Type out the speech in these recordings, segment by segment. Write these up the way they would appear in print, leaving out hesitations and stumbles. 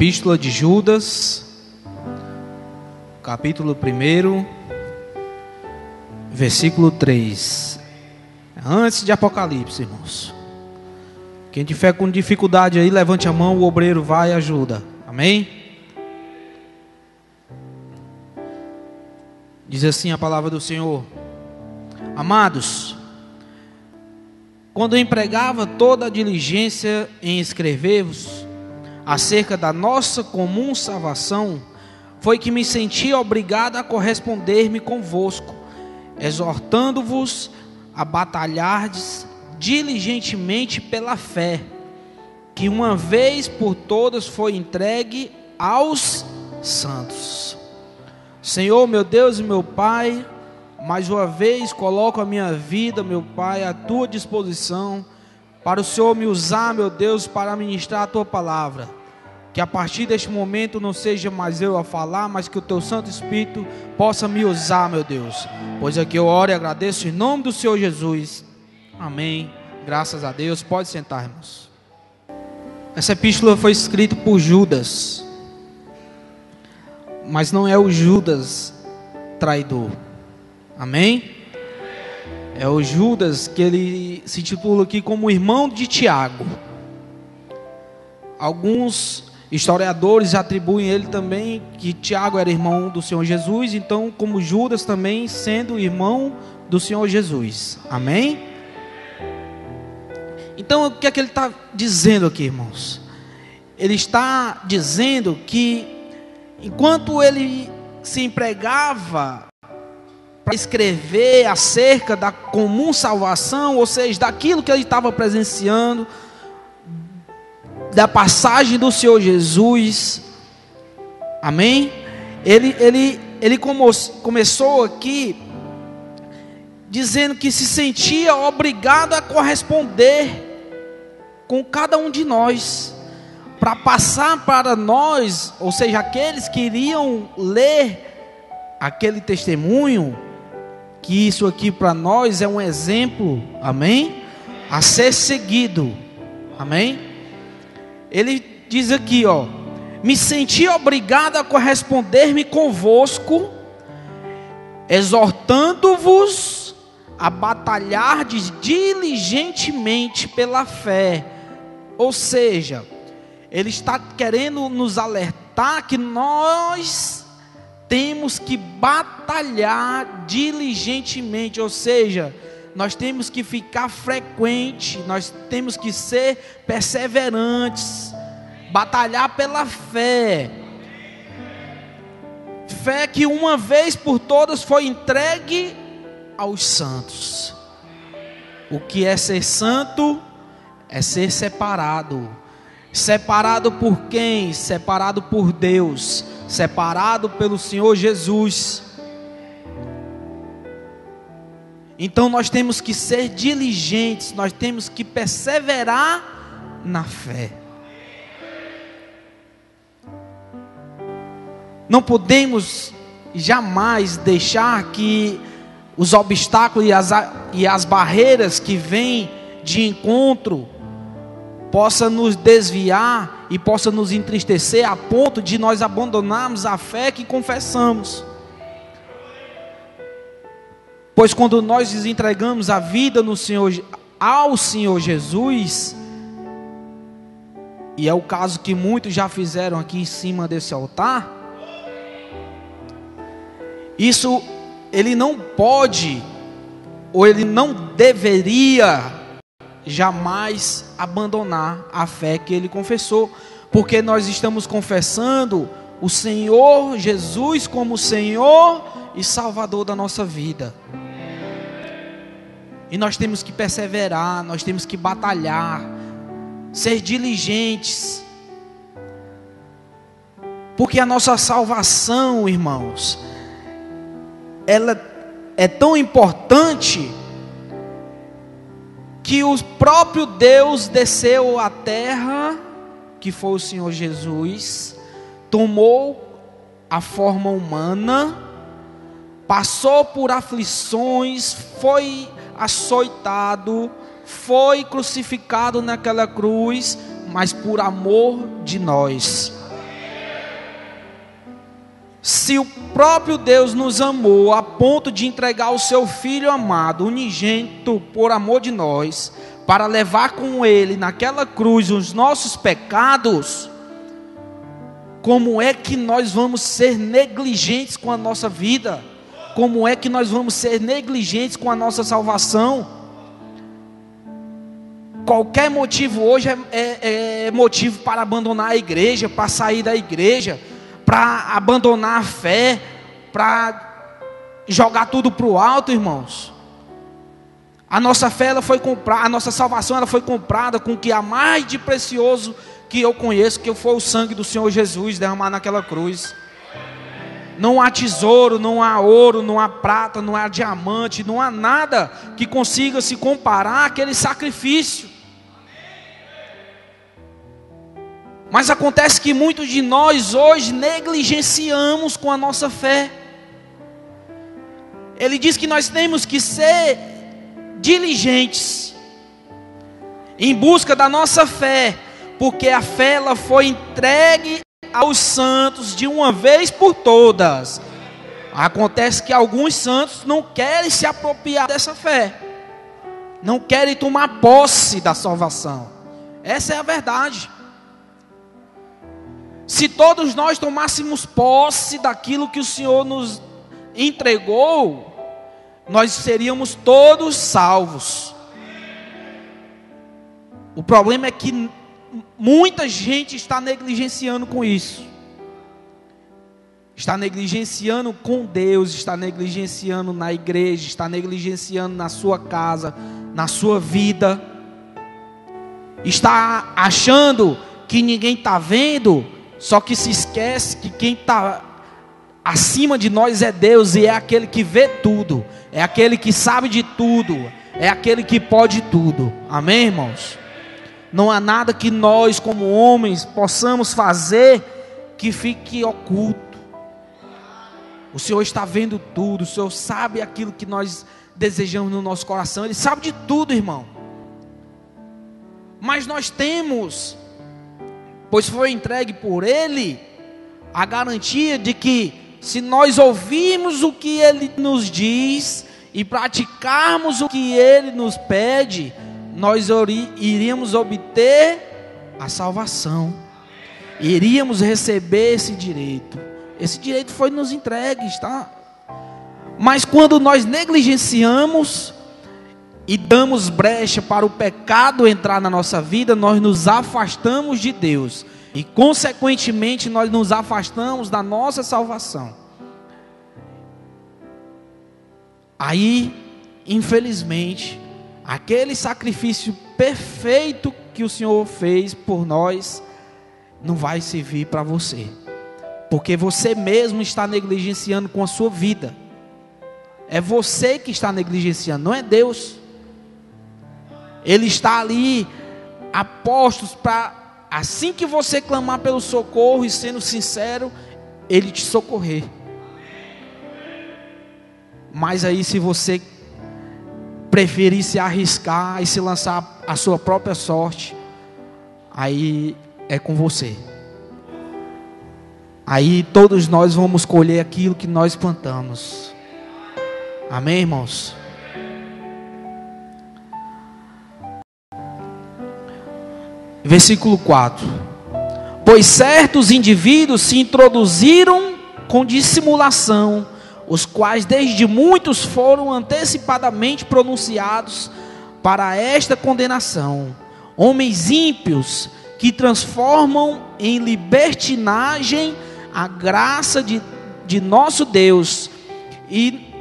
Epístola de Judas, capítulo 1, versículo 3. Antes de Apocalipse, irmãos. Quem tiver com dificuldade aí, levante a mão, o obreiro vai e ajuda. Amém? Diz assim a palavra do Senhor: Amados, quando eu empregava toda a diligência em escrever-vos acerca da nossa comum salvação, foi que me senti obrigado a corresponder-me convosco, exortando-vos a batalhardes diligentemente pela fé, que uma vez por todas foi entregue aos santos. Senhor, meu Deus e meu Pai, mais uma vez coloco a minha vida, meu Pai, à tua disposição, para o Senhor me usar, meu Deus, para ministrar a tua palavra. Que a partir deste momento não seja mais eu a falar, mas que o teu Santo Espírito possa me usar, meu Deus. Pois aqui eu oro e agradeço em nome do Senhor Jesus. Amém. Graças a Deus. Pode sentar, irmãos. Essa epístola foi escrita por Judas, mas não é o Judas traidor. Amém? É o Judas que ele se intitula aqui como irmão de Tiago. Alguns historiadores atribuem ele também que Tiago era irmão do Senhor Jesus, então como Judas também sendo irmão do Senhor Jesus. Amém? Então o que é que ele está dizendo aqui, irmãos? Ele está dizendo que enquanto ele se empregava para escrever acerca da comum salvação, ou seja, daquilo que ele estava presenciando, da passagem do Senhor Jesus, amém? Ele começou aqui dizendo que se sentia obrigado a corresponder com cada um de nós, para passar para nós, ou seja, aqueles que iriam ler aquele testemunho, que isso aqui para nós é um exemplo, amém? A ser seguido, amém? Ele diz aqui, ó: me senti obrigado a corresponder-me convosco, exortando-vos a batalhardes diligentemente pela fé. Ou seja, ele está querendo nos alertar que nós temos que batalhar diligentemente, ou seja, nós temos que ficar frequente, nós temos que ser perseverantes, batalhar pela fé. Fé que uma vez por todas foi entregue aos santos. O que é ser santo? É ser separado. Separado por quem? Separado por Deus, separado pelo Senhor Jesus. Então nós temos que ser diligentes, nós temos que perseverar na fé. Não podemos jamais deixar que os obstáculos e as barreiras que vêm de encontro possa nos desviar e possa nos entristecer a ponto de nós abandonarmos a fé que confessamos. Pois quando nós nos entregamos a vida no Senhor, ao Senhor Jesus, e é o caso que muitos já fizeram aqui em cima desse altar, isso ele não pode, ou ele não deveria jamais abandonar a fé que ele confessou, porque nós estamos confessando o Senhor Jesus como Senhor e Salvador da nossa vida. E nós temos que perseverar, nós temos que batalhar, ser diligentes, porque a nossa salvação, irmãos, ela é tão importante que o próprio Deus desceu à terra, que foi o Senhor Jesus, tomou a forma humana, passou por aflições, foi açoitado, foi crucificado naquela cruz, mas por amor de nós. Se o próprio Deus nos amou a ponto de entregar o seu Filho amado, unigênito por amor de nós, para levar com Ele naquela cruz os nossos pecados, como é que nós vamos ser negligentes com a nossa vida? Como é que nós vamos ser negligentes com a nossa salvação? Qualquer motivo hoje é motivo para abandonar a igreja, para sair da igreja, para abandonar a fé, para jogar tudo para o alto, irmãos. A nossa fé, ela foi comprada, a nossa salvação, ela foi comprada com o que há mais de precioso que eu conheço, que foi o sangue do Senhor Jesus derramado naquela cruz. Não há tesouro, não há ouro, não há prata, não há diamante, não há nada que consiga se comparar àquele sacrifício. Mas acontece que muitos de nós hoje negligenciamos com a nossa fé. Ele diz que nós temos que ser diligentes em busca da nossa fé, porque a fé, ela foi entregue aos santos de uma vez por todas. Acontece que alguns santos não querem se apropriar dessa fé, não querem tomar posse da salvação. Essa é a verdade. Se todos nós tomássemos posse daquilo que o Senhor nos entregou, nós seríamos todos salvos. O problema é que muita gente está negligenciando com isso. Está negligenciando com Deus, está negligenciando na igreja, está negligenciando na sua casa, na sua vida. Está achando que ninguém está vendo, só que se esquece que quem está acima de nós é Deus, e é aquele que vê tudo, é aquele que sabe de tudo, é aquele que pode tudo. Amém, irmãos? Não há nada que nós como homens possamos fazer que fique oculto. O Senhor está vendo tudo, o Senhor sabe aquilo que nós desejamos no nosso coração, Ele sabe de tudo, irmão. Mas nós temos, pois foi entregue por Ele, a garantia de que se nós ouvirmos o que Ele nos diz e praticarmos o que Ele nos pede, nós iríamos obter a salvação, iríamos receber esse direito. Esse direito foi nos entregue, tá? Mas quando nós negligenciamos e damos brecha para o pecado entrar na nossa vida, nós nos afastamos de Deus e consequentemente nós nos afastamos da nossa salvação. Aí, infelizmente, aquele sacrifício perfeito que o Senhor fez por nós não vai servir para você, porque você mesmo está negligenciando com a sua vida. É você que está negligenciando, não é Deus. Ele está ali a postos para, assim que você clamar pelo socorro e sendo sincero, Ele te socorrer. Mas aí, se você preferir se arriscar e se lançar a sua própria sorte, aí é com você. Aí todos nós vamos colher aquilo que nós plantamos. Amém, irmãos? Versículo 4: Pois certos indivíduos se introduziram com dissimulação, os quais desde muitos foram antecipadamente pronunciados para esta condenação, homens ímpios que transformam em libertinagem a graça de nosso Deus e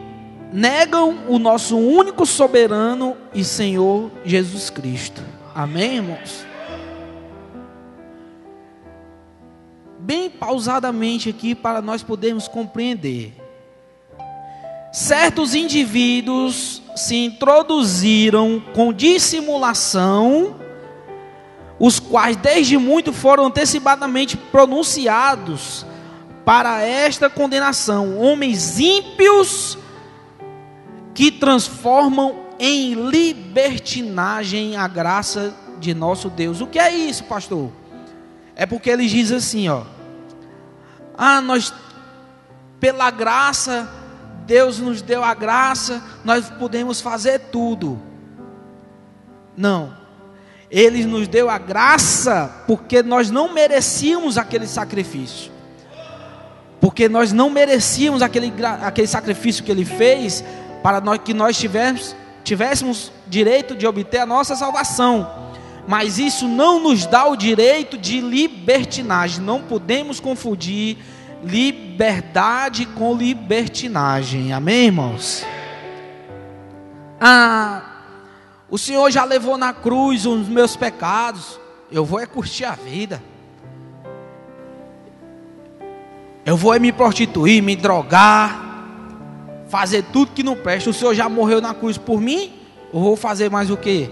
negam o nosso único soberano e Senhor Jesus Cristo. Amém, irmãos? Bem pausadamente aqui para nós podermos compreender. Certos indivíduos se introduziram com dissimulação, os quais desde muito foram antecipadamente pronunciados para esta condenação, homens ímpios que transformam em libertinagem a graça de nosso Deus. O que é isso, pastor? É porque ele diz assim, ó: nós pela graça, Deus nos deu a graça, nós podemos fazer tudo. Não, Ele nos deu a graça porque nós não merecíamos aquele sacrifício. Porque nós não merecíamos aquele sacrifício que Ele fez para que nós tivéssemos direito de obter a nossa salvação. Mas isso não nos dá o direito de libertinagem. Não podemos confundir liberdade com libertinagem. Amém, irmãos? O Senhor já levou na cruz os meus pecados. Eu vou curtir a vida. Eu vou me prostituir, me drogar, fazer tudo que não presta. O Senhor já morreu na cruz por mim. Eu vou fazer mais o quê?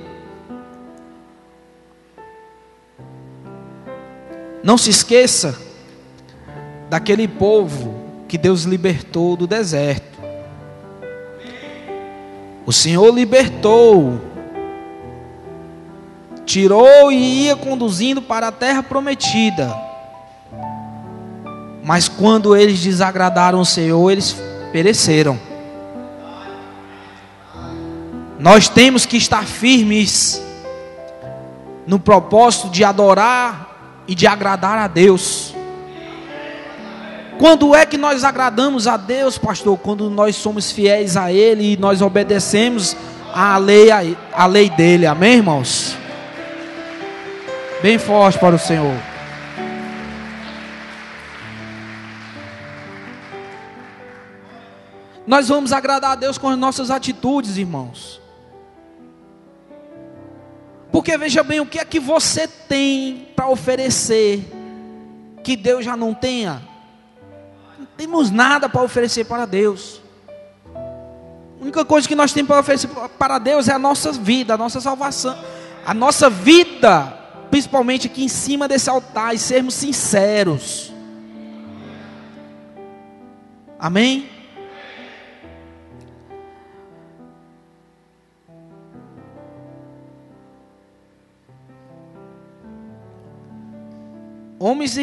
Não se esqueça daquele povo que Deus libertou do deserto. O Senhor libertou, tirou e ia conduzindo para a terra prometida. Mas quando eles desagradaram o Senhor, eles pereceram. Nós temos que estar firmes no propósito de adorar e de agradar a Deus. Quando é que nós agradamos a Deus, pastor? Quando nós somos fiéis a Ele e nós obedecemos a lei dEle. Amém, irmãos? Bem forte para o Senhor. Nós vamos agradar a Deus com as nossas atitudes, irmãos. Porque veja bem, o que é que você tem para oferecer que Deus já não tenha? Não temos nada para oferecer para Deus. A única coisa que nós temos para oferecer para Deus é a nossa vida, a nossa salvação. A nossa vida, principalmente aqui em cima desse altar, e sermos sinceros. Amém? Homens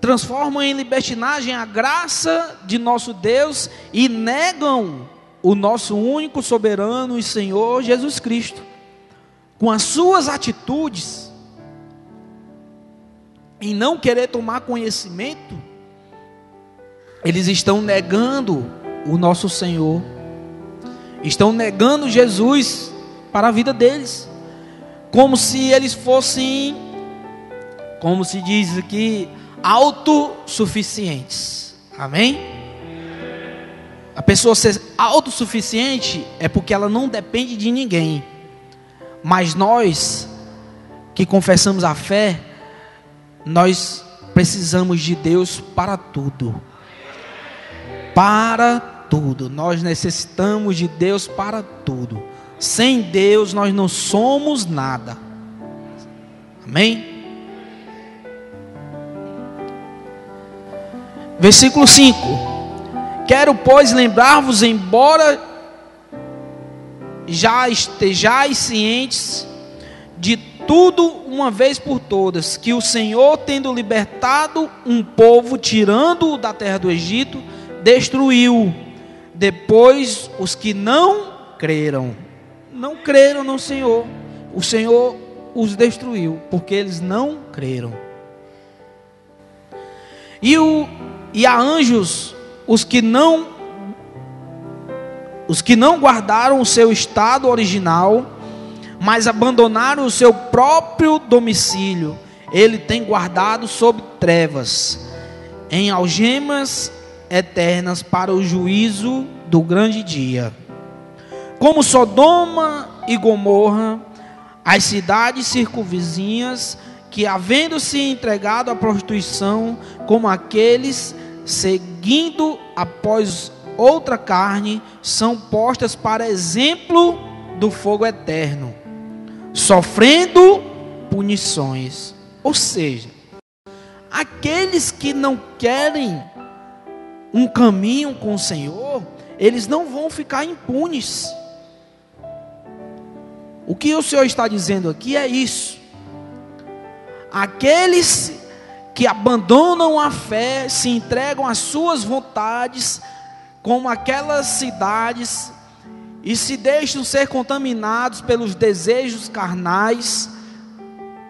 transformam em libertinagem a graça de nosso Deus e negam o nosso único soberano e Senhor Jesus Cristo. Com as suas atitudes, em não querer tomar conhecimento, eles estão negando o nosso Senhor, estão negando Jesus para a vida deles, como se eles fossem, como se diz aqui, autossuficientes. Amém? A pessoa ser autossuficiente é porque ela não depende de ninguém. Mas nós que confessamos a fé, nós precisamos de Deus para tudo. Para tudo. Nós necessitamos de Deus para tudo. Sem Deus nós não somos nada. Amém? Versículo 5: quero, pois, lembrar-vos, embora já estejais cientes de tudo uma vez por todas, que o Senhor, tendo libertado um povo, tirando-o da terra do Egito, destruiu depois os que não creram no Senhor. O Senhor os destruiu, porque eles não creram. E a anjos, os que não guardaram o seu estado original, mas abandonaram o seu próprio domicílio, Ele tem guardado sob trevas, em algemas eternas, para o juízo do grande dia. Como Sodoma e Gomorra, as cidades circunvizinhas, que, havendo-se entregado à prostituição, como aqueles seguindo após outra carne, são postas para exemplo do fogo eterno, sofrendo punições. Ou seja, aqueles que não querem um caminho com o Senhor, eles não vão ficar impunes. O que o Senhor está dizendo aqui é isso: aqueles que abandonam a fé, se entregam às suas vontades, como aquelas cidades, e se deixam ser contaminados pelos desejos carnais,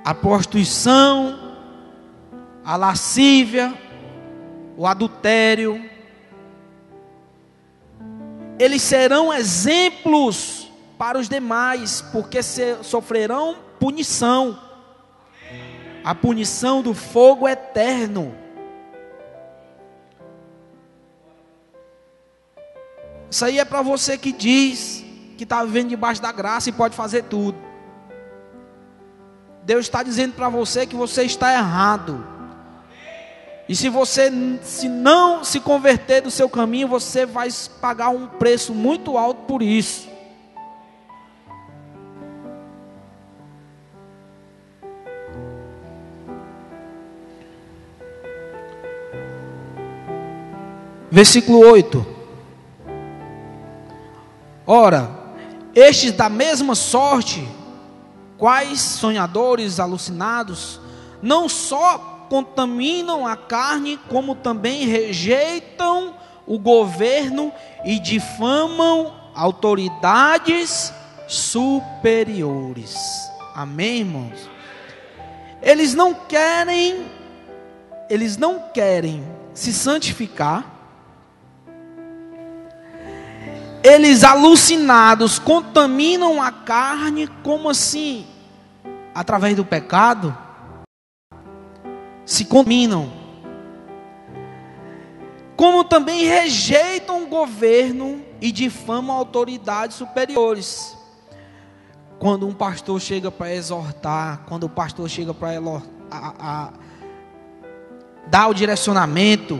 a prostituição, a lascívia, o adultério. Eles serão exemplos para os demais, porque sofrerão punição, a punição do fogo eterno. Isso aí é para você que diz que está vivendo debaixo da graça e pode fazer tudo. Deus está dizendo para você que você está errado. E se você não se converter do seu caminho, você vai pagar um preço muito alto por isso. Versículo 8. Ora, estes da mesma sorte, quais sonhadores alucinados, não só contaminam a carne, como também rejeitam o governo e difamam autoridades superiores. Amém, irmãos? Eles não querem se santificar. Eles, alucinados, contaminam a carne. Como assim? Através do pecado se contaminam, como também rejeitam o governo e difamam autoridades superiores. Quando um pastor chega para exortar, quando o pastor chega para dar o direcionamento,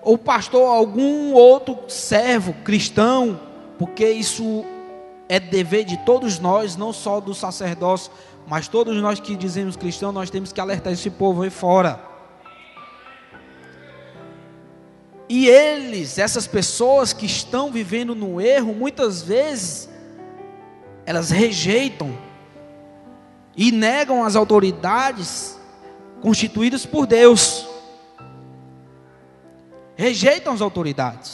ou pastor, algum outro servo cristão, porque isso é dever de todos nós, não só do sacerdócio, mas todos nós que dizemos cristão, nós temos que alertar esse povo aí fora. E eles, essas pessoas que estão vivendo no erro, muitas vezes, elas rejeitam e negam as autoridades constituídas por Deus. Rejeitam as autoridades.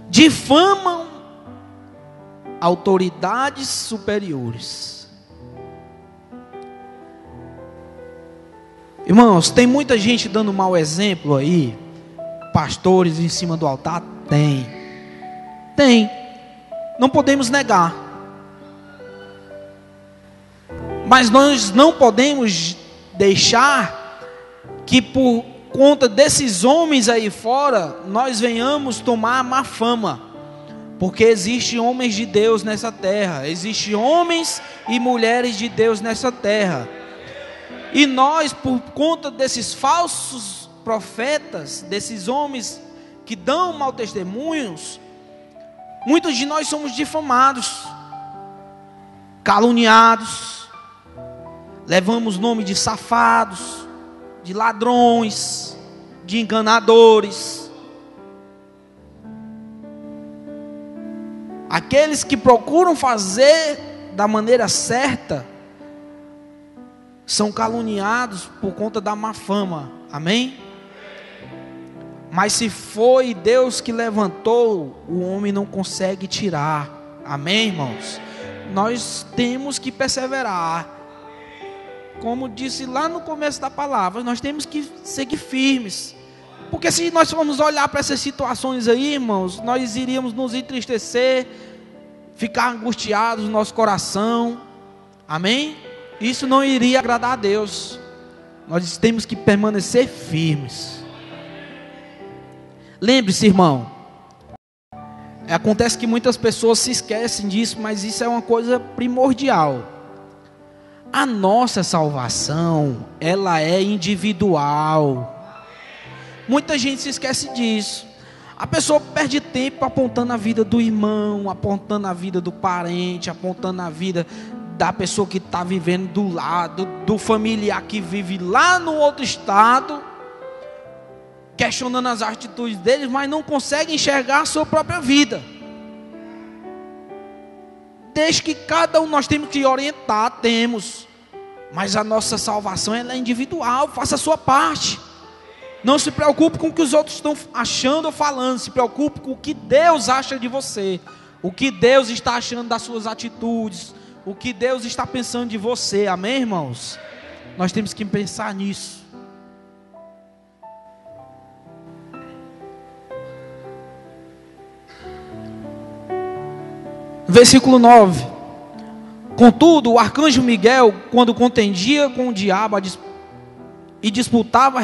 Difamam autoridades superiores. Irmãos, tem muita gente dando mau exemplo aí. Pastores em cima do altar? Tem. Não podemos negar. Mas nós não podemos deixar que por conta desses homens aí fora, nós venhamos tomar má fama. Porque existem homens de Deus nessa terra. Existem homens e mulheres de Deus nessa terra. E nós, por conta desses falsos profetas, desses homens que dão mau testemunhos, muitos de nós somos difamados, caluniados, levamos nome de safados, de ladrões, de enganadores. Aqueles que procuram fazer da maneira certa são caluniados por conta da má fama. Amém? Mas se foi Deus que levantou, o homem não consegue tirar. Amém, irmãos? Nós temos que perseverar. Como disse lá no começo da palavra, nós temos que seguir firmes. Porque se nós formos olhar para essas situações aí, irmãos, nós iríamos nos entristecer, ficar angustiados no nosso coração. Amém? Isso não iria agradar a Deus. Nós temos que permanecer firmes. Lembre-se, irmão, acontece que muitas pessoas se esquecem disso, mas isso é uma coisa primordial. A nossa salvação, ela é individual. Muita gente se esquece disso. A pessoa perde tempo apontando a vida do irmão, apontando a vida do parente, apontando a vida da pessoa que está vivendo do lado, do familiar que vive lá no outro estado, questionando as atitudes deles, mas não consegue enxergar a sua própria vida. Desde que cada um, nós temos que orientar, Mas a nossa salvação ela é individual. Faça a sua parte. Não se preocupe com o que os outros estão achando ou falando. Se preocupe com o que Deus acha de você. O que Deus está achando das suas atitudes. O que Deus está pensando de você. Amém, irmãos? Nós temos que pensar nisso. Versículo 9. Contudo, o arcanjo Miguel, quando contendia com o diabo e disputava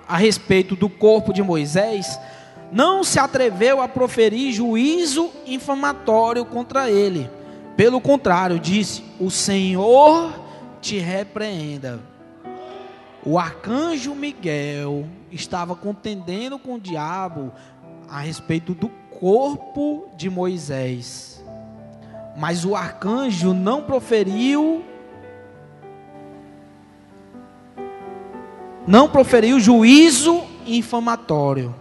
a respeito do corpo de Moisés, não se atreveu a proferir juízo infamatório contra ele. Pelo contrário, disse: o Senhor te repreenda. O arcanjo Miguel estava contendendo com o diabo a respeito do corpo de Moisés. Mas o arcanjo não proferiu juízo infamatório.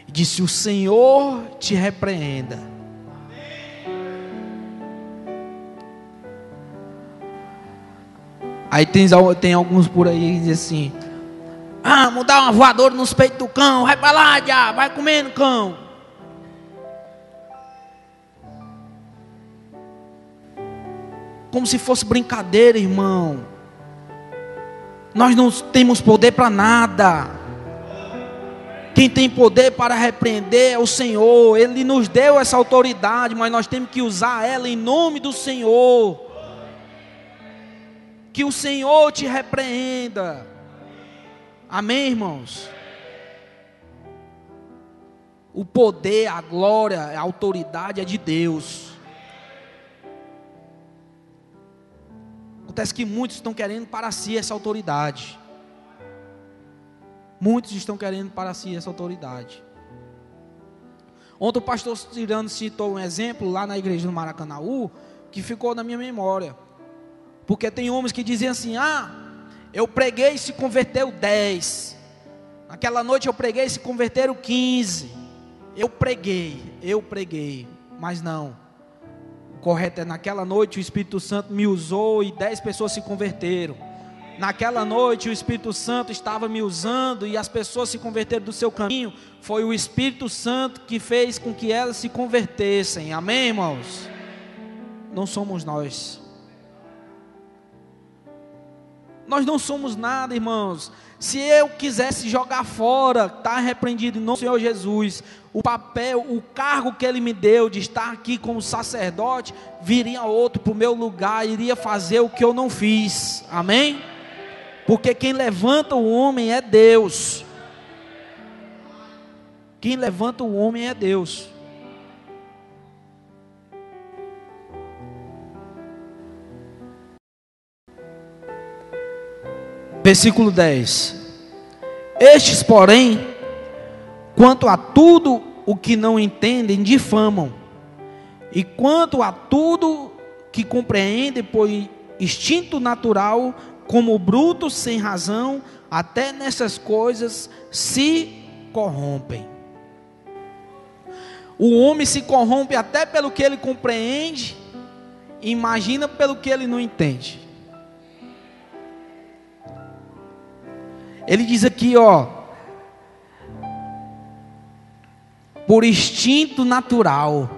Disse: o Senhor te repreenda. Aí tem alguns por aí que dizem assim: vamos dar uma voadora nos peitos do cão. Vai pra lá, diabo, vai comendo cão. Como se fosse brincadeira, irmão. Nós não temos poder para nada. Quem tem poder para repreender é o Senhor. Ele nos deu essa autoridade, mas nós temos que usar ela em nome do Senhor. Que o Senhor te repreenda. Amém, irmãos? O poder, a glória, a autoridade é de Deus. Acontece que muitos estão querendo para si essa autoridade. Muitos estão querendo para si essa autoridade. Ontem o pastor Cirano citou um exemplo lá na igreja do Maracanaú, que ficou na minha memória. Porque tem homens que dizem assim: eu preguei e se converteu 10. Naquela noite eu preguei e se converteram 15. Eu preguei, mas não. Correto é: naquela noite o Espírito Santo me usou e 10 pessoas se converteram. Naquela noite o Espírito Santo estava me usando e as pessoas se converteram do seu caminho. Foi o Espírito Santo que fez com que elas se convertessem. Amém, irmãos? Não somos nós. Nós não somos nada, irmãos. Se eu quisesse jogar fora, está repreendido em nome do Senhor Jesus, o papel, o cargo que Ele me deu de estar aqui como sacerdote, viria outro para o meu lugar, iria fazer o que eu não fiz. Amém? Porque quem levanta o homem é Deus. Quem levanta o homem é Deus. Versículo 10. Estes, porém, quanto a tudo o que não entendem, difamam. E quanto a tudo que compreendem por instinto natural, como brutos sem razão, até nessas coisas se corrompem. O homem se corrompe até pelo que ele compreende, imagina pelo que ele não entende. Ele diz aqui, por instinto natural,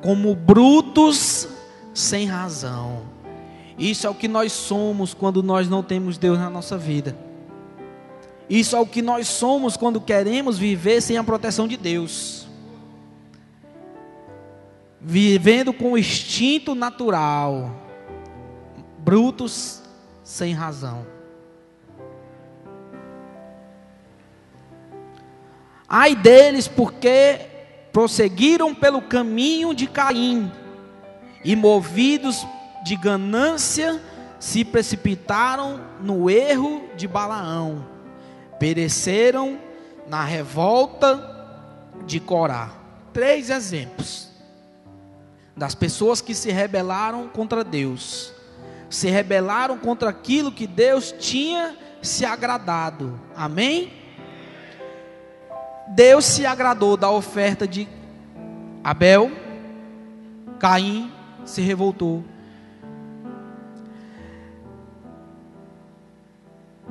como brutos sem razão. Isso é o que nós somos quando nós não temos Deus na nossa vida. Isso é o que nós somos quando queremos viver sem a proteção de Deus. Vivendo com instinto natural, brutos sem razão. Ai deles, porque prosseguiram pelo caminho de Caim, e movidos de ganância, se precipitaram no erro de Balaão, pereceram na revolta de Corá. 3 exemplos das pessoas que se rebelaram contra Deus, se rebelaram contra aquilo que Deus tinha se agradado. Amém? Deus se agradou da oferta de Abel, Caim se revoltou.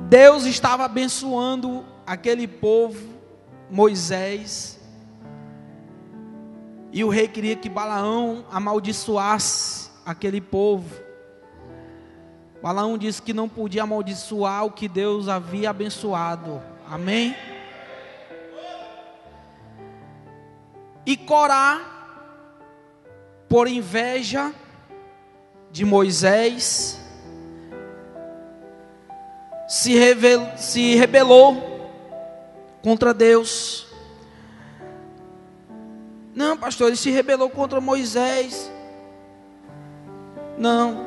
Deus estava abençoando aquele povo, Moisés, e o rei queria que Balaão amaldiçoasse aquele povo. Balaão disse que não podia amaldiçoar o que Deus havia abençoado. Amém? E Corá, por inveja de Moisés, se rebelou contra Deus. Não, pastor, ele se rebelou contra Moisés. Não,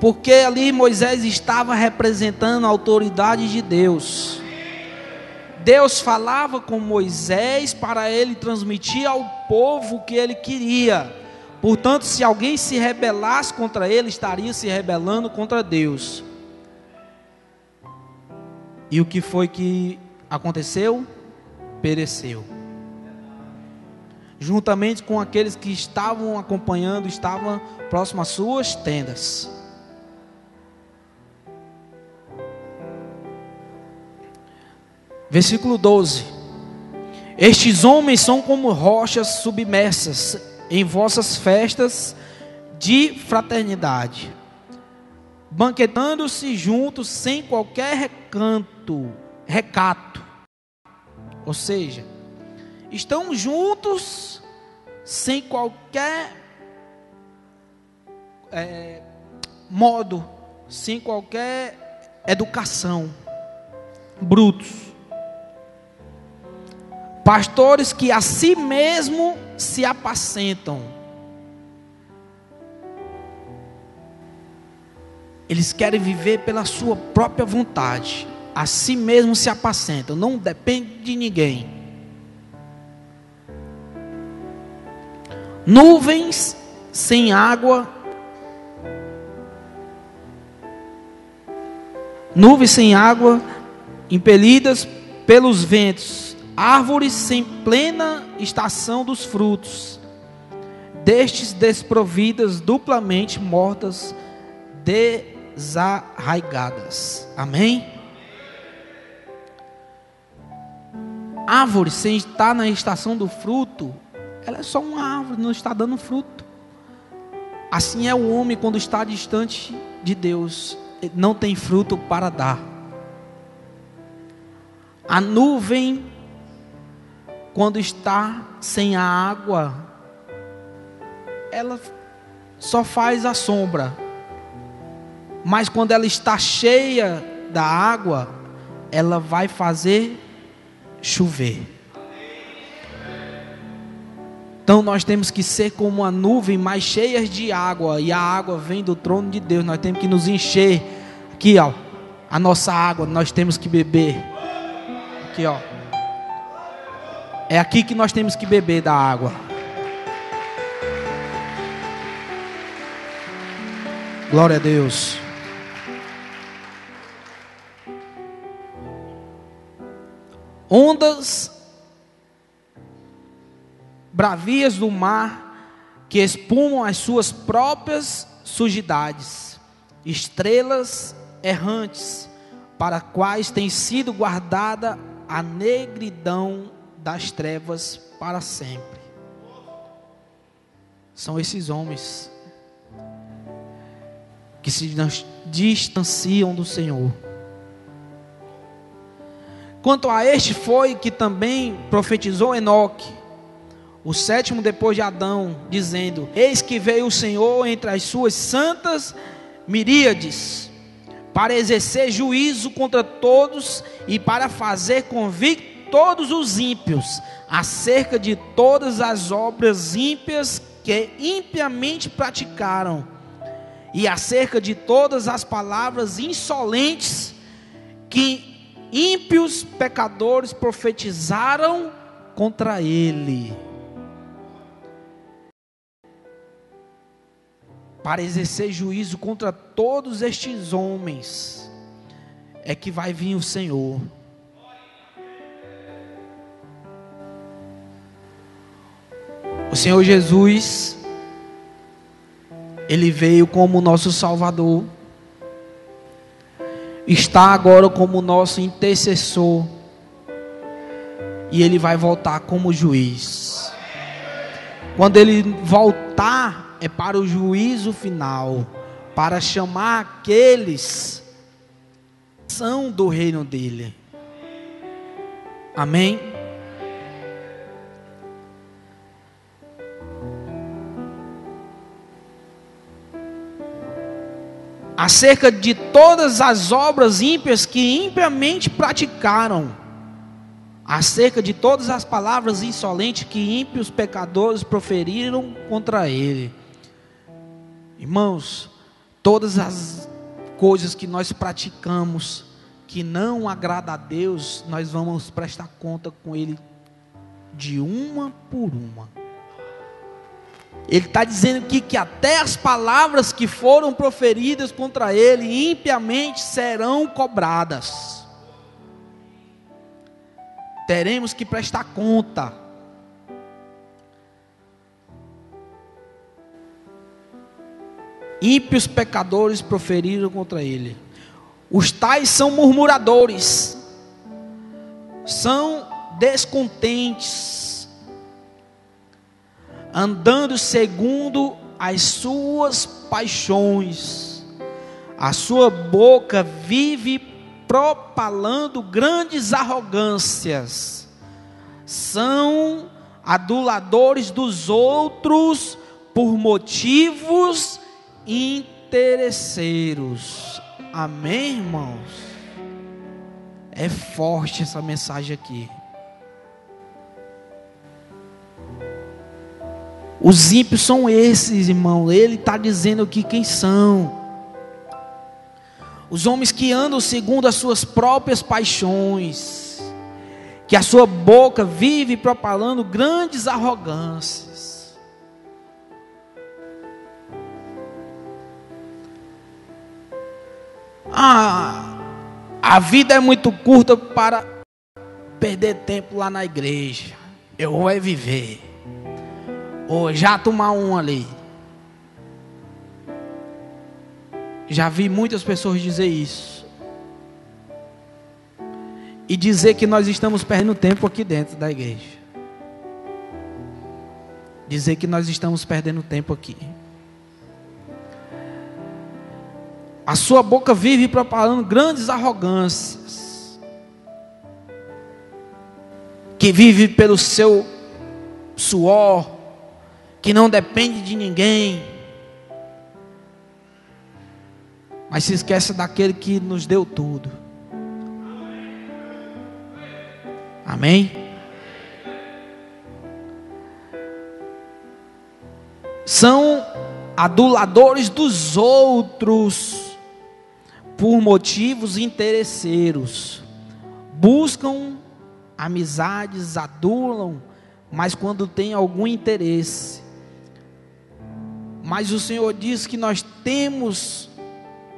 porque ali Moisés estava representando a autoridade de Deus. Deus falava com Moisés para ele transmitir ao povo o que ele queria. Portanto, se alguém se rebelasse contra ele, estaria se rebelando contra Deus. E o que foi que aconteceu? Pereceu. Juntamente com aqueles que estavam acompanhando, estavam próximo às suas tendas. Versículo 12: estes homens são como rochas submersas em vossas festas de fraternidade, banquetando-se juntos sem qualquer recato. Ou seja, estão juntos sem qualquer modo, sem qualquer educação, brutos. Pastores que a si mesmo se apacentam. Eles querem viver pela sua própria vontade. A si mesmo se apacentam. Não depende de ninguém. Nuvens sem água. Nuvens sem água, impelidas pelos ventos. Árvores sem plena estação dos frutos, destes desprovidas, duplamente mortas, desarraigadas. Amém? Árvore sem estar na estação do fruto, ela é só uma árvore, não está dando fruto. Assim é o homem quando está distante de Deus, não tem fruto para dar. A nuvem, quando está sem a água, ela só faz a sombra. Mas quando ela está cheia da água, ela vai fazer chover. Então nós temos que ser como uma nuvem, mais cheias de água. E a água vem do trono de Deus. Nós temos que nos encher. Aqui, ó, a nossa água, nós temos que beber. Aqui, ó. É aqui que nós temos que beber da água. Glória a Deus. Ondas bravias do mar que espumam as suas próprias sujidades. Estrelas errantes para quais tem sido guardada a negridão das trevas para sempre. São esses homens que se distanciam do Senhor. Quanto a este foi que também profetizou Enoque, o sétimo depois de Adão, dizendo: eis que veio o Senhor entre as suas santas miríades, para exercer juízo contra todos e para fazer convicto todos os ímpios, acerca de todas as obras ímpias que impiamente praticaram, e acerca de todas as palavras insolentes que ímpios pecadores profetizaram contra ele. Para exercer juízo contra todos estes homens, é que vai vir o Senhor. O Senhor Jesus, Ele veio como nosso Salvador, está agora como nosso intercessor, e Ele vai voltar como juiz. Quando Ele voltar, é para o juízo final, para chamar aqueles que são do reino dEle. Amém? Acerca de todas as obras ímpias que impiamente praticaram, acerca de todas as palavras insolentes que ímpios pecadores proferiram contra Ele. Irmãos, todas as coisas que nós praticamos que não agrada a Deus, nós vamos prestar conta com Ele de uma por uma. Ele está dizendo aqui que até as palavras que foram proferidas contra Ele impiamente serão cobradas. Teremos que prestar conta. Ímpios pecadores proferiram contra Ele. Os tais são murmuradores, são descontentes, andando segundo as suas paixões. A sua boca vive propalando grandes arrogâncias. São aduladores dos outros por motivos interesseiros. Amém, irmãos? É forte essa mensagem aqui. Os ímpios são esses, irmão. Ele está dizendo aqui quem são. Os homens que andam segundo as suas próprias paixões, que a sua boca vive propalando grandes arrogâncias. A vida é muito curta para perder tempo lá na igreja. Eu vou é viver. Ou já tomar um ali. Já vi muitas pessoas dizer isso. E dizer que nós estamos perdendo tempo aqui dentro da igreja. Dizer que nós estamos perdendo tempo aqui. A sua boca vive propalando grandes arrogâncias. Que vive pelo seu suor. Que não depende de ninguém. Mas se esquece daquele que nos deu tudo. Amém? São aduladores dos outros por motivos interesseiros. Buscam amizades, adulam, mas quando tem algum interesse. Mas o Senhor diz que nós temos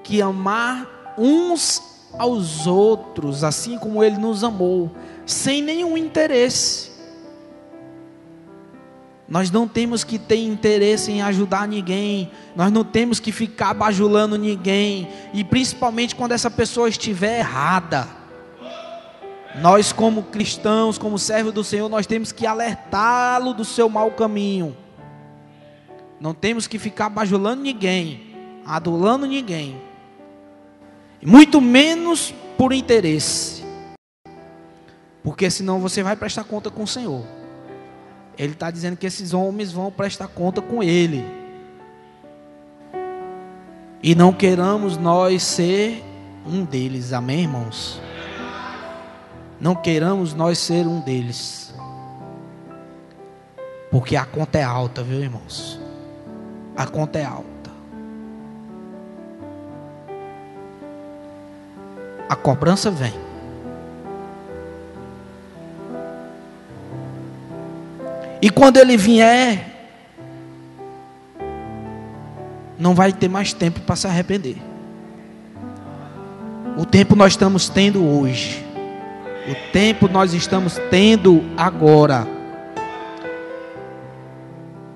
que amar uns aos outros, assim como Ele nos amou, sem nenhum interesse. Nós não temos que ter interesse em ajudar ninguém, nós não temos que ficar bajulando ninguém, e principalmente quando essa pessoa estiver errada. Nós como cristãos, como servos do Senhor, nós temos que alertá-lo do seu mau caminho. Não temos que ficar bajulando ninguém, adulando ninguém. Muito menos por interesse. Porque senão você vai prestar conta com o Senhor. Ele está dizendo que esses homens vão prestar conta com Ele. E não queramos nós ser um deles. Amém, irmãos? Não queiramos nós ser um deles. Porque a conta é alta, viu, irmãos? A conta é alta. A cobrança vem. E quando ele vier, não vai ter mais tempo para se arrepender. O tempo nós estamos tendo hoje. O tempo nós estamos tendo agora.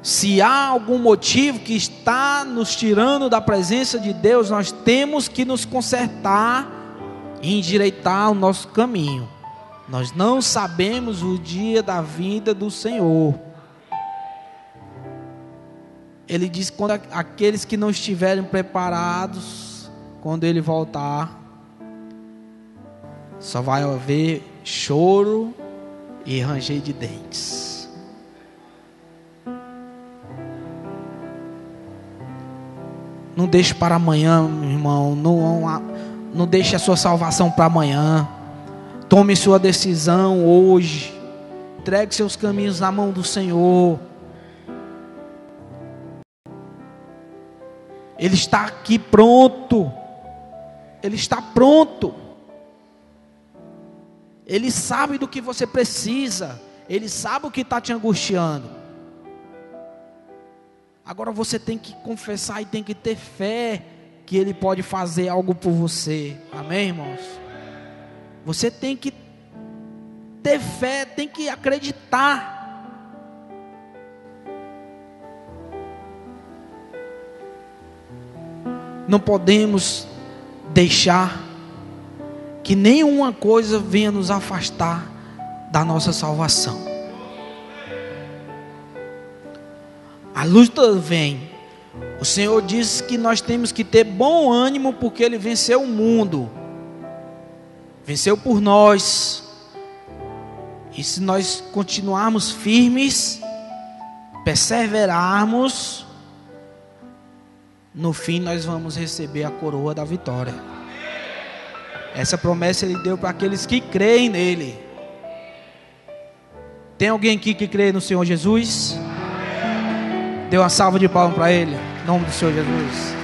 Se há algum motivo que está nos tirando da presença de Deus, nós temos que nos consertar e endireitar o nosso caminho. Nós não sabemos o dia da vinda do Senhor. Ele diz que quando aqueles que não estiverem preparados, quando Ele voltar, só vai haver choro e ranger de dentes. Não deixe para amanhã, meu irmão. Não deixe a sua salvação para amanhã. Tome sua decisão hoje. Entregue seus caminhos na mão do Senhor. Ele está aqui pronto. Ele está pronto. Ele sabe do que você precisa. Ele sabe o que está te angustiando. Agora você tem que confessar e tem que ter fé que Ele pode fazer algo por você. Amém, irmãos? Você tem que ter fé, tem que acreditar. Não podemos deixar que nenhuma coisa venha nos afastar da nossa salvação. A luta vem. O Senhor diz que nós temos que ter bom ânimo, porque Ele venceu o mundo. Venceu por nós. E se nós continuarmos firmes, perseverarmos, no fim nós vamos receber a coroa da vitória. Essa promessa Ele deu para aqueles que creem nele. Tem alguém aqui que crê no Senhor Jesus? Dê uma salva de palmas para Ele, em nome do Senhor Jesus.